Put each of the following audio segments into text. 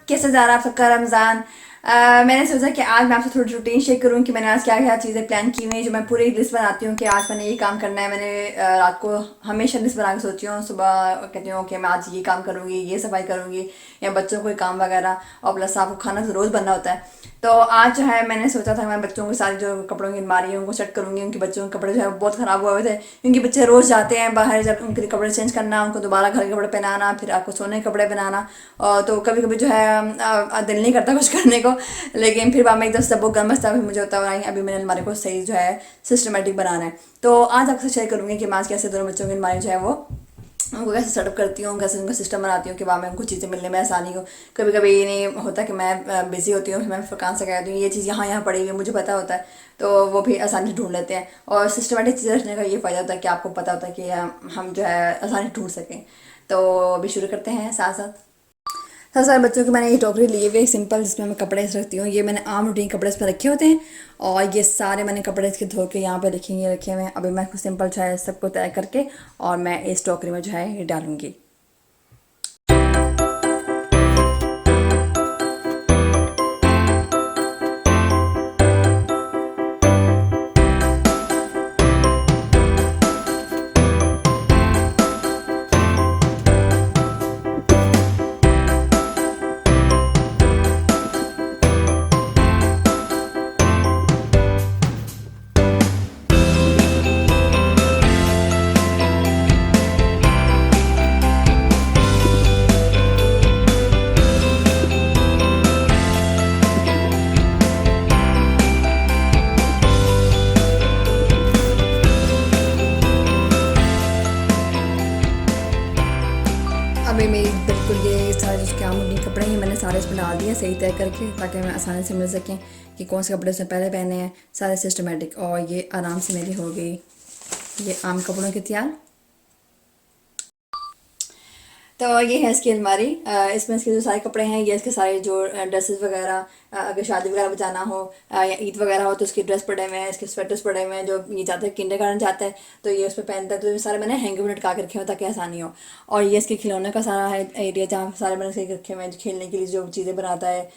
कैसे जा रहा है आप सबका रमज़ान। मैंने सोचा कि आज मैं आपसे थोड़ी रूटीन शेयर करूं कि मैंने आज क्या क्या चीज़ें प्लान की हुई हैं, जो मैं पूरी लिस्ट बनाती हूँ कि आज मैंने ये काम करना है। मैंने रात को हमेशा लिस्ट बना के सोती हूँ, सुबह कहती हूँ कि मैं आज ये काम करूँगी, ये सफाई करूँगी या बच्चों को काम वगैरह, और प्लस आपको खाना तो रोज़ बनना होता है। तो आज जो है मैंने सोचा था मैं बच्चों के सारी जो कपड़ों की अलमारी है उनको सेट करूँगी। उनके बच्चों के कपड़े जो है वो बहुत ख़राब हुए हुए थे, क्योंकि बच्चे रोज़ जाते हैं बाहर, जब उनके कपड़े चेंज करना, उनको दोबारा घर के कपड़े पहनाना, फिर आपको सोने के कपड़े पहनाना। तो कभी कभी जो है दिल नहीं करता कुछ करने को, लेकिन फिर बाद में एकदम सब वो गमस था, फिर मुझे होता है अभी मैंने अलमारी को सही जो है सिस्टमेटिक बनाना है। तो आज आपसे शेयर करूँगी कि मैं आज कैसे दोनों बच्चों की अलमारी जो है वो उनको कैसे सेटअप करती हूँ, कैसे उनका सिस्टम बनाती हूँ कि वहाँ में उनको चीज़ें मिलने में आसानी हो। कभी कभी ये नहीं होता कि मैं बिज़ी होती हूँ, फिर मैं फुरकान से कहती हूँ ये चीज़ यहाँ यहाँ पड़ी हुई है, मुझे पता होता है, तो वो भी आसानी से ढूंढ लेते हैं। और सिस्टमेटिक चीज़ें रखने का ये फ़ायदा होता है कि आपको पता होता है कि हम जो है आसानी से ढूंढ सकें। तो अभी शुरू करते हैं साथ साथ। सबसे सारे बच्चों की मैंने ये टोकरी ली हुई है सिंपल, जिसमें मैं कपड़े रखती हूँ। ये मैंने आम रूटीन कपड़े इस पर रखे होते हैं, और ये सारे मैंने कपड़े इसके धो के यहाँ पे रखे हुए हैं। अभी मैं सिंपल जो है सबको तय करके और मैं इस टोकरी में जो है ये डालूंगी। अभी मेरी बिल्कुल ये सारे जो क्या मुझे कपड़े हैं मैंने सारे इसमें डाल दिए सही तय करके, ताकि हमें आसानी से मिल सकें कि कौन से कपड़े उसने पहले पहने हैं, सारे सिस्टमेटिक। और ये आराम से मेरी हो गई ये आम कपड़ों की तैयार। तो ये है इसकी अलमारी। इसमें इसके जो सारे कपड़े हैं, ये इसके सारे जो ड्रेसेस वगैरह, अगर शादी वगैरह में जाना हो या ईद वगैरह हो तो उसके ड्रेस पड़े हुए हैं, इसके स्वेटर्स पड़े हुए हैं। जो ये जाता है किंडरगार्टन जाता है तो ये उस पर पहनता है, तो ये सारे मैंने हैंगर में लटका के रखे हुए ताकि आसानी हो। और ये इसके खिलौने का सारा है एरिया, जहाँ सारे मैंने इसके रखे हुए हैं खेलने के लिए जो चीज़ें बनाता है।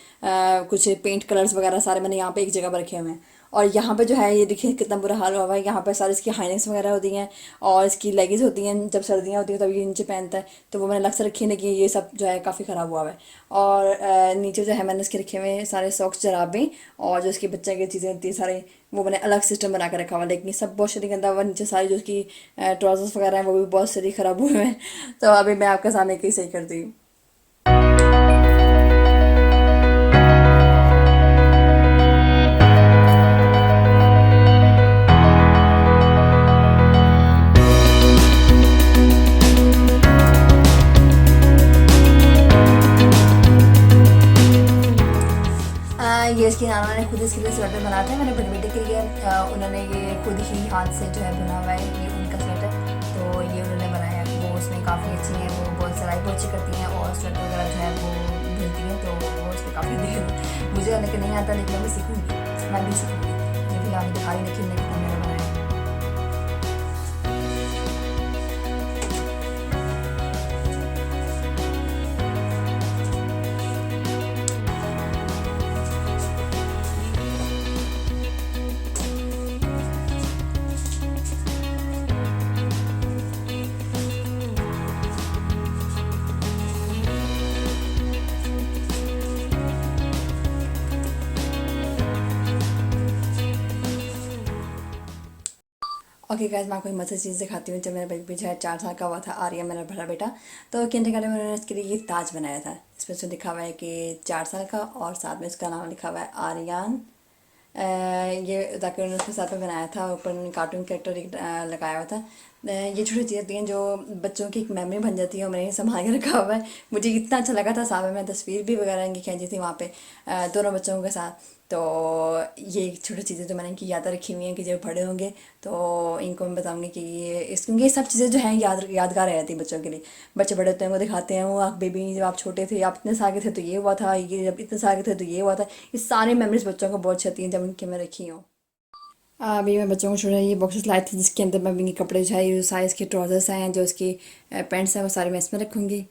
कुछ पेंट कलर्स वगैरह सारे मैंने यहाँ पे एक जगह पर रखे हुए हैं। और यहाँ पे जो है ये देखिए कितना बुरा हाल हुआ है, यहाँ पर सारी इसकी हाइनेक्स वगैरह होती हैं और इसकी लेगिंग्स होती हैं। जब सर्दियाँ होती हैं तब ये नीचे पहनता है, तो वो मैंने अलग से रखी है, लेकिन ये सब जो है काफ़ी ख़राब हुआ है। और नीचे जो है मैंने इसके रखे हुए सारे सॉक्स जराबें और जो इसकी बच्चे की चीज़ें होती हैं सारे, वो मैंने अलग सिस्टम बना कर रखा हुआ। लेकिन सब बहुत शरीर गंदा हुआ, नीचे सारी जो उसकी ट्राउजर्स वगैरह हैं वो भी बहुत शरीर ख़राब हुए हैं। तो अभी मैं आपके सामने कहीं सही कर दी। ये इसकी नाना ने खुद इसके लिए स्वेटर बनाया था मैंने अपने बेटे के लिए। उन्होंने ये खुद ही हाथ से जो है बुना हुआ है, ये उनका स्वेटर। तो ये उन्होंने बनाया है, वो उसमें काफ़ी अच्छी है, वो बहुत सिलाई बहुत अच्छी करती हैं और स्वेटर वगैरह जो है वो बुनती हैं। तो वो उसमें काफ़ी देर मुझे लेकिन नहीं आता, लेकिन मैं भी सीखूँगी, मैं भी सीखूँगी। ये भी आगे दिखाई नहीं कि कितना मैंने बनाया। ओके गाइस, मैं आपको एक मज़े चीज़ दिखाती हूँ। जब मेरा बेबी जो है 4 साल का हुआ था, आर्यन मेरा बड़ा बेटा, तो किंडरगार्टन में उन्होंने इसके लिए ये ताज बनाया था। इसमें उसमें लिखा हुआ है कि 4 साल का, और साथ में उसका नाम लिखा हुआ है आर्यन। ये ताकि उन्होंने उसके साथ में बनाया था, ऊपर उन्होंने कार्टून कैरेक्टर एक लगाया हुआ था। ये छोटी चीज़ें होती हैं जो बच्चों की एक मेमोरी बन जाती है, और मैंने संभाल के रखा हुआ है। मुझे इतना अच्छा लगा था, साथ में मैं तस्वीर भी वगैरह इनकी खींची थी वहाँ पे दोनों बच्चों के साथ। तो ये छोटी चीज़ें जो मैंने इनकी यादें रखी हुई हैं कि जब बड़े होंगे तो इनको मैं बताऊँगी कि क्योंकि ये सब चीज़ें जो हैं यादगार रह जाती हैं बच्चों के लिए। बच्चे बड़े होते हैं, वो दिखाते हैं वो आप बेबी जब आप छोटे थे, आप इतने साल के थे तो ये हुआ था, ये जब इतने साल के थे तो ये हुआ था। ये सारी मेमोरीज बच्चों को बहुत अच्छी आती हैं जब उनकी मैं रखी हूँ। अभी मैं बच्चों को छोड़ा ये बॉक्सेस लाई थी, जिसके अंदर मैं इनके कपड़े जो है ये साइज़ के ट्राउजर्स हैं, जो इसकी पैंट्स हैं, वो सारे मैं इसमें रखूँगी।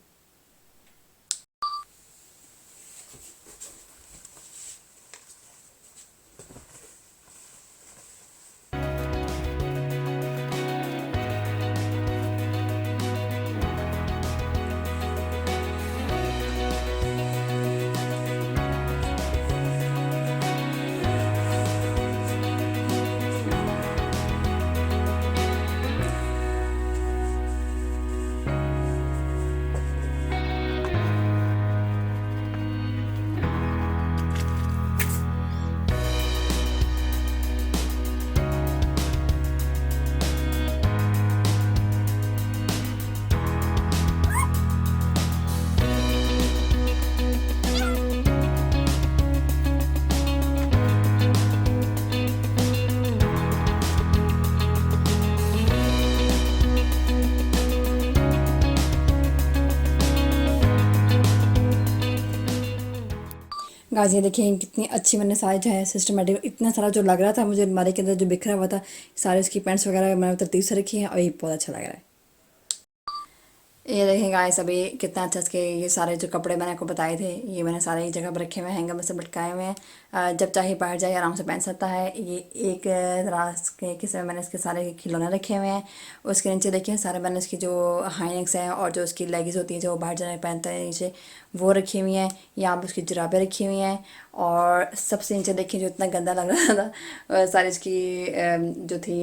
गाइस ये देखिए कितनी अच्छी मैंने सारी जो है सिस्टमेटिक, इतना सारा जो लग रहा था मुझे अलमारी के अंदर जो बिखरा हुआ था, सारे उसकी पैंट्स वगैरह मैंने तरतीब से रखी हैं और ये बहुत अच्छा लग रहा है। ये देखें गाइस अभी कितना अच्छा इसके ये सारे जो कपड़े मैंने आपको बताए थे ये मैंने सारे एक जगह पर रखे हुए हैं, हैंगर में से लटकाए हुए हैं। जब चाहे बाहर जाए आराम से पहन सकता है। ये एक रास के किस्म मैंने इसके सारे खिलौने रखे हुए हैं। उसके नीचे देखिए सारे मैंने इसकी जो हाईनेक्स हैं और जो उसकी लेगिस होती है जो बाहर जाने पहनते हैं नीचे, वो रखी हुई हैं। यहाँ पर उसकी जुराबें रखी हुई हैं। और सबसे नीचे देखिए जो इतना गंदा लग रहा था सारी इसकी जो थी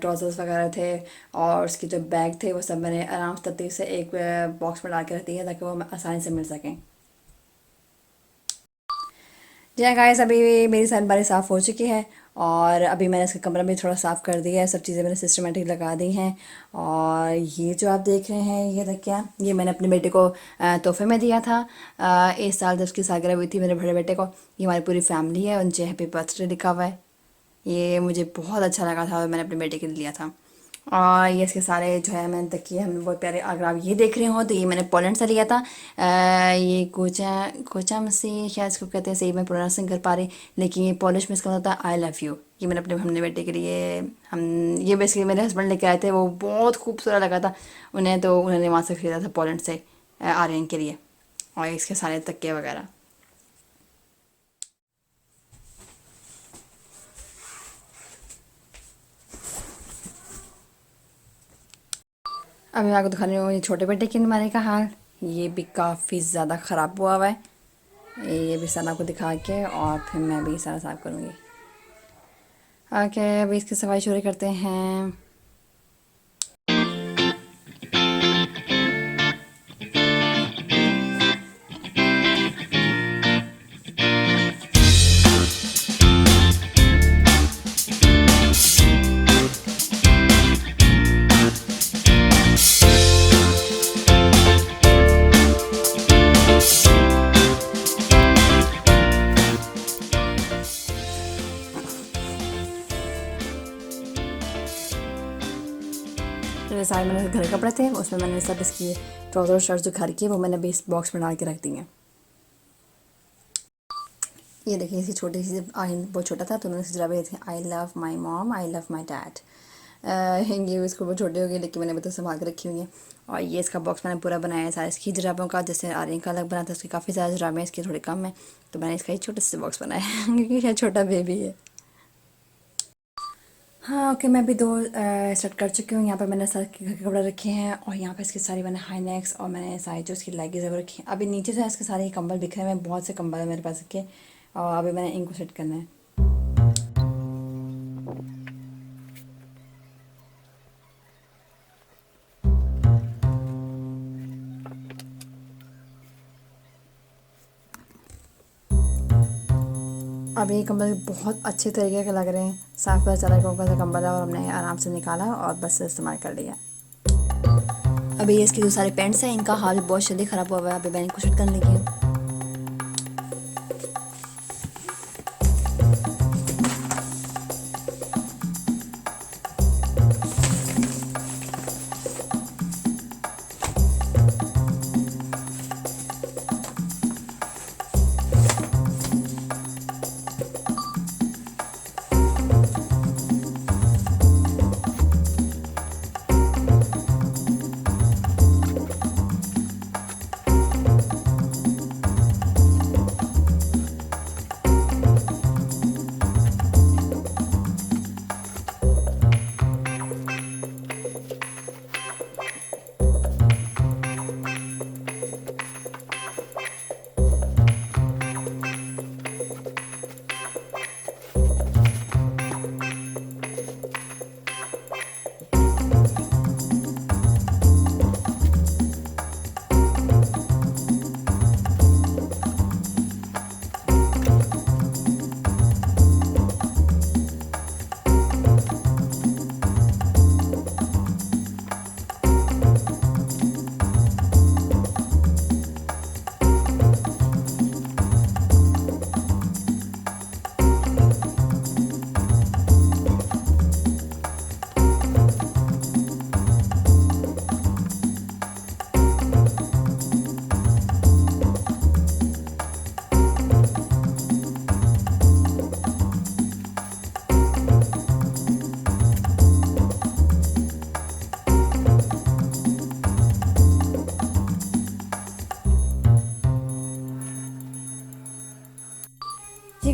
ट्राउजर्स वगैरह थे और उसके जो बैग थे वो सब मैंने आराम से तरतीब से एक बॉक्स में डाल के रख दिया ताकि वो आसानी से मिल सकें। जी हाँ गाइस अभी मेरी सारी बारी साफ़ हो चुकी है और अभी मैंने इसका कमरा भी थोड़ा साफ़ कर दिया है, सब चीज़ें मैंने सिस्टमेटिक लगा दी हैं। और ये जो आप देख रहे हैं ये देखिए ये मैंने अपने बेटे को तोहफे में दिया था। इस साल जब उसकी सालगिरह हुई थी मेरे बड़े बेटे को। ये हमारी पूरी फैमिली है, उनसे हैप्पी बर्थडे लिखा हुआ है। ये मुझे बहुत अच्छा लगा था और मैंने अपने बेटे के लिए लिया था। और ये इसके सारे जो है मैंने तकिए हमें बहुत प्यारे, अगर आप ये देख रहे हो तो ये मैंने पोलैंड से लिया था। ये कोचा कोचा मसी शायद इसको कहते हैं, सही मैं प्रोनाउंस नहीं कर पा रही, लेकिन ये पॉलिश में इसका होता है आई लव यू। ये मैंने अपने बेटे के लिए हम ये बेसिकली मेरे हस्बैंड लेके आए थे, वो बहुत खूबसूरत लगा था उन्हें, तो उन्होंने वहाँ से ख़रीदा था पोलैंड से आर्यन के लिए। और इसके सारे तकिए वगैरह अब मैं आपको दिखा रही हूँ ये छोटे बेटे की अलमारी का हाल। ये भी काफ़ी ज़्यादा ख़राब हुआ हुआ है। ये भी सारा आपको दिखा के और फिर मैं भी सारा साफ़ करूँगी। ओके अभी इसकी सफाई शुरू करते हैं। तो सारे मैंने घर के कपड़े थे उसमें मैंने सब इसकी ट्राउज़र शर्ट जो घर की वो मैंने भी इस बॉक्स में डाल के रख दी हैं। ये देखिए इसी छोटी सी आई बहुत छोटा था तो मैंने इसी जगह थे I love my mom I love my dad. ये इसको बहुत छोटी हो गई लेकिन मैंने तो संभाल के रखी हुई है। और ये इसका बॉक्स मैंने पूरा बनाया है सारे इसकी जुराबों का, जैसे आर्यन का अलग बना था उसकी काफ़ी ज़्यादा जुराबें हैं, इसकी थोड़ी कम है तो मैंने इसका एक छोटा सा बॉक्स बनाया है क्योंकि शायद छोटा बेबी है। हाँ ओके मैं भी दो सेट कर चुकी हूँ। यहाँ पर मैंने सारे घर के कपड़े रखे हैं और यहाँ पर इसके सारी मैंने हाई नेक्स और मैंने सारी जो इसकी लेगीज वगैरह रखी हैं। अभी नीचे से इसके सारे कंबल बिखरे हुए हैं, बहुत से कंबल है मेरे पास के और अभी मैंने इनको सेट करना है। अब ये कंबल बहुत अच्छे तरीके के लग रहे हैं, साफ पता चला कौन सा कंबल है और हमने आराम से निकाला और बस इस्तेमाल कर लिया। अभी ये इसके जो सारे पेंट्स हैं इनका हाल बहुत जल्दी ख़राब हुआ है, अभी मैंने इनको सेट करने लगी हूँ।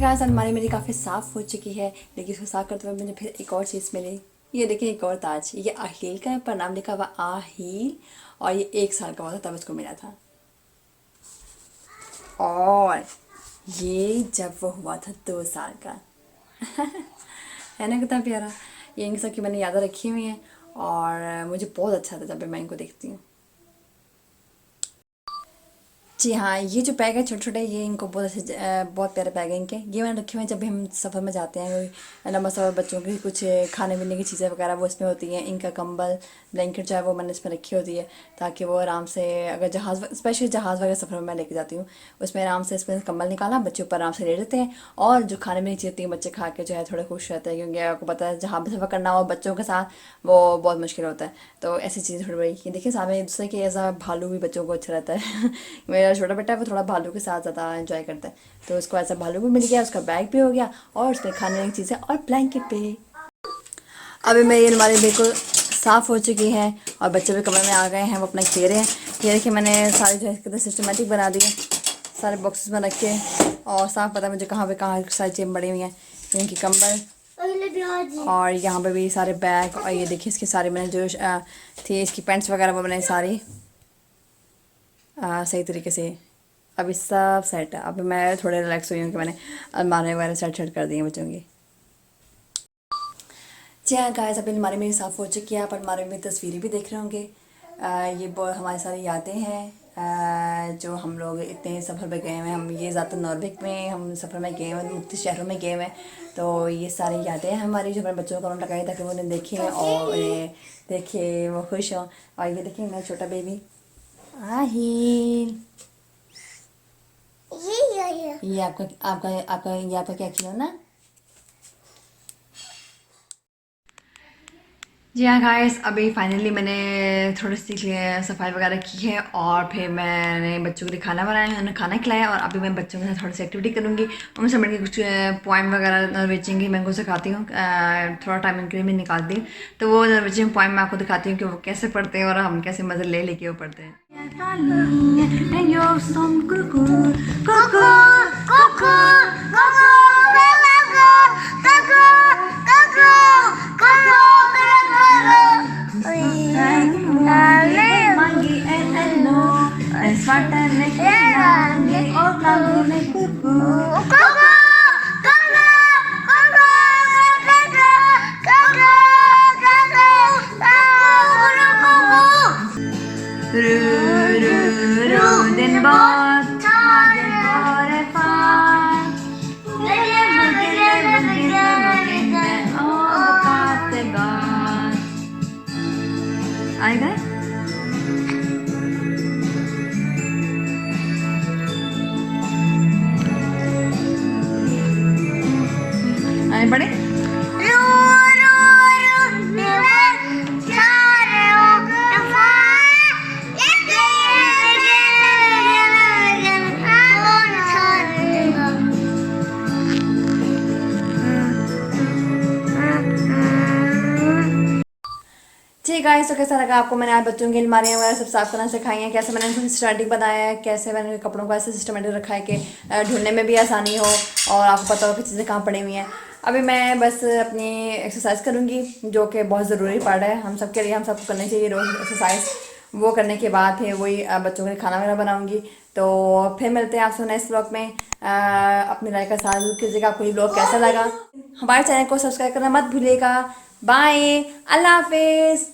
गाइस अलमारी मेरी काफ़ी साफ़ हो चुकी है, लेकिन इसको साफ़ करते हुए मुझे फिर एक और चीज़ मिली। ये देखिए एक और ताज, ये आहील का है पर नाम लिखा हुआ आहील, और ये 1 साल का हुआ था तब इसको मिला था। और ये जब वो हुआ था 2 साल का है ना कितना प्यारा। ये इन सब की मैंने यादें रखी हुई हैं और मुझे बहुत अच्छा लगता है जब मैं इनको देखती हूँ। जी हाँ, ये जो बैग है छोटे छोटे, ये इनको बहुत अच्छे बहुत प्यारे बैग हैं इनके। ये मैंने रखे हुए हैं जब भी हम सफ़र में जाते हैं, कोई लंबा सफ़र, बच्चों की कुछ खाने पीने की चीज़ें वगैरह वो इसमें होती हैं। इनका कंबल ब्लैंकेट जो है वो मैंने इसमें रखी होती है, ताकि वो आराम से अगर जहाज़, स्पेशली जहाज़ वगैरह सफ़र में मैं लेके जाती हूँ, उसमें आराम से इसमें कंबल निकाला, बच्चे ऊपर आराम से लेट लेते हैं। और जो खाने पीने की चीज़ें होती हैं बच्चे खा के जो है थोड़े खुश रहते हैं, क्योंकि आपको पता है जहाँ भी सफ़र करना हो बच्चों के साथ वो बहुत मुश्किल होता है। तो ऐसी चीज़ें थोड़ी बड़ी, ये देखिए सामने एक दूसरे के, ऐसा भालू भी बच्चों को अच्छा रहता है मेरा छोटा बेटा है वो थोड़ा भालू के साथ ज़्यादा एंजॉय करता है, तो उसको ऐसा भालू भी मिल गया, उसका बैग भी हो गया और उसमें खाने की चीज़ें और ब्लैंकेट भी। अभी मेरी अलमारी बिल्कुल साफ़ हो चुकी है और बच्चे भी कमरे में आ गए हैं, वो अपना खेल रहे हैं। ये देखिए मैंने सारे जो है सिस्टमेटिक बना दिए, सारे बॉक्सेस में रख के, और साफ पता है मुझे कहाँ पे कहाँ सारी चीज़ें पड़ी हुई हैं। इनकी कंबल और यहाँ पे भी सारे बैग, और ये देखिए इसके सारे मैंने जो थी इसकी पैंट्स वगैरह वो मैंने सारी सही तरीके से अभी सब सेट है। अभी मैं थोड़े रिलैक्स हुई हूँ कि मैंने अलमारी वगैरह सेट कर दी है बच्चों की। जी हाँ गाइस, अभी अलमारी मेरी साफ़ हो चुकी है, आप अलमारी में तस्वीरें भी देख रहे होंगे। ये बहुत हमारी सारी यादें हैं, जो हम लोग इतने सफ़र पे गए हुए हैं। हम ये ज़्यादातर नॉर्वे में हम सफ़र में गए हुए हैं, मुख्तलिफ शहरों में गए हुए हैं। तो ये सारी यादें हैं हमारी, जो हमारे बच्चों को उन्होंने लगाई ताकि वो उन्हें देखें और उन्हें देखे वो खुश हों। और ये देखिए मेरा छोटा बेबी आहिल, ये आपका आपका आपका ये आपका क्या खिलौना। जी हाँ गाइस, अभी फाइनली मैंने थोड़ी सी सफाई वगैरह की है और फिर मैंने बच्चों के लिए खाना बनाया, उन्हें खाना खिलाया, और अभी मैं बच्चों के साथ थोड़ी सी एक्टिविटी करूँगी। उनसे मिलकर कुछ पोइम वगैरह नॉर्वेजिंग मैं उनको सिखाती हूँ, थोड़ा टाइम उनके लिए मैं निकाल दी, तो वो नॉर्वेजिंग पोइम मैं आपको दिखाती हूँ कि वो कैसे पढ़ते हैं और हम कैसे मज़े ले लेके वो पढ़ते हैं। दिन बाद आएगा। आए बड़े ठीक है। तो कैसा लगा आपको? मैंने आज बच्चों की अलमारियाँ वगैरह सब साफ़ करना सिखाई हैं, कैसे मैंने उनको सिस्टमेटिक बनाया है, कैसे मैंने कपड़ों को ऐसे सिस्टमेटिक रखा है कि ढूंढने में भी आसानी हो और आपको पता हो कि चीज़ें कहाँ पड़ी हुई हैं। अभी मैं बस अपनी एक्सरसाइज करूँगी, जो कि बहुत ज़रूरी पार्ट है हम सब के लिए, हम सबको करनी चाहिए रोज़ एक्सरसाइज। वो करने के बाद फिर वही बच्चों के लिए खाना वगैरह बनाऊँगी। तो फिर मिलते हैं आपसे नेक्स्ट ब्लॉग में। अपनी राय का साथ ज़रूर कीजिएगा, आपको ये ब्लॉग कैसा लगा। हमारे चैनल को सब्सक्राइब करना मत भूलिएगा। बाय, अल्लाह हाफिज़।